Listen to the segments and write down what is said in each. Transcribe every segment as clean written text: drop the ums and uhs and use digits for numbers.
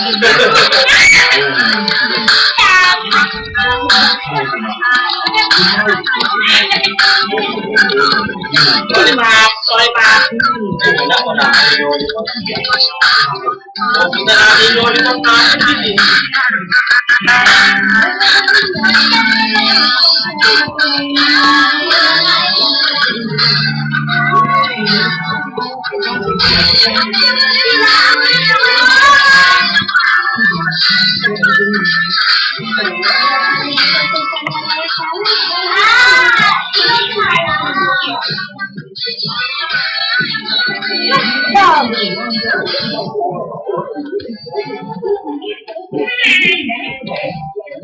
Sorry, Ma'am. Sorry, Ma'am. Wala ko na. Hindi na natin yung lollipop natin.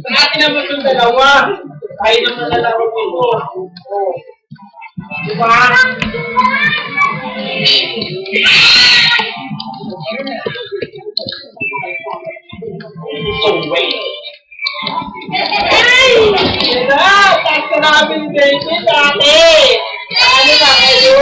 Atin naman yung dalawa. Tayo naman dalawa dito. Diba? So wait. Hey! Diba? Tapos na namin baby dati. Ano na kayo?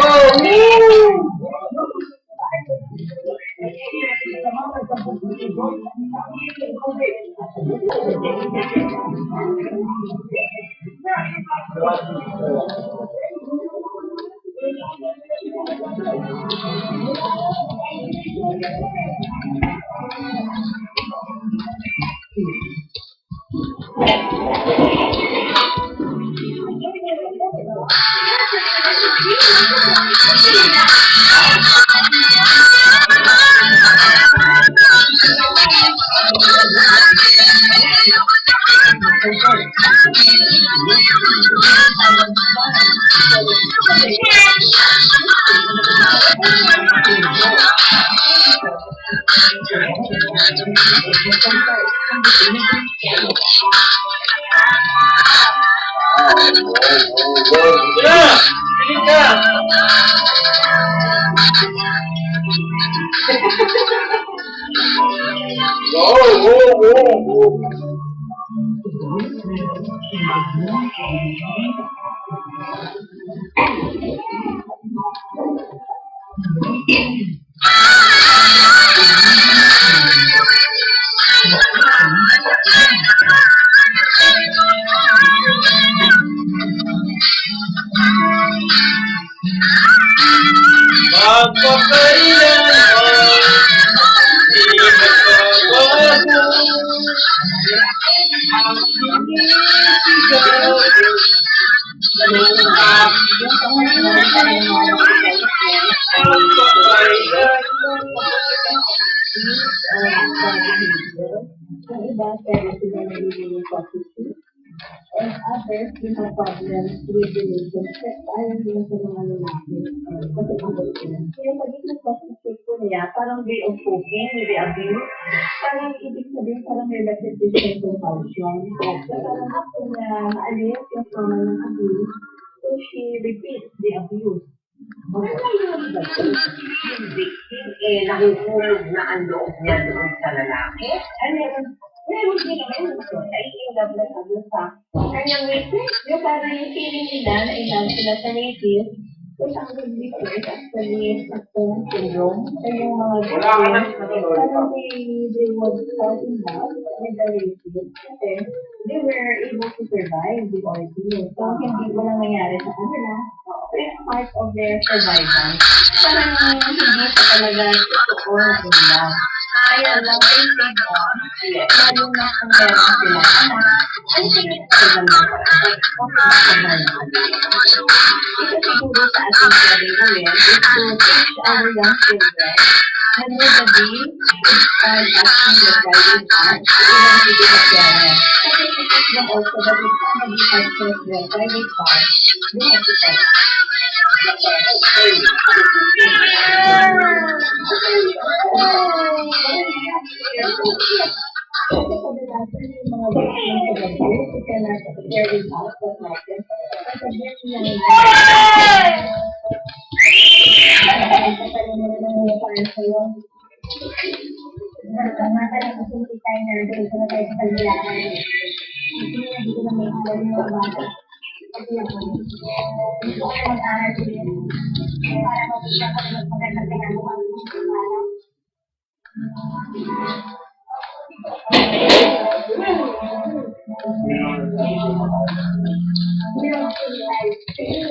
And others who have problems with relationships ayaw nila sa mga lalaki kasi abot sila. Kaya pagiging prostitute po niya, parang way of coping with the abuse. Parang ibig sabihin parang may repetition compulsion. So parang after niya maalis yung trauma ng abuse, so she repeats the abuse. Yung victim, nahuhulog na ang loob niya doon sa lalaki. Meron din naman ito, ay in-love na sabi sa kanyang witness. Yung parang yung feeling nila na in-love sila sa native, so ang victim actually Stockholm syndrome. So yung mga parang they would fall in love with the native kasi they were able to survive the ordeal. So hindi mo lang nangyari sa kanila. So it's part of their survival. Parang hindi pa talaga or in love. Kaya lang ay take on, lalo na kung meron sila anak, ay sige sila lang ito siguro sa ating pwede gawin is to teach our young children na nobody is start asking their private parts even to be a parent. Kasi teach them also that if somebody touches their private parts, they have to tell. Hindi naman sila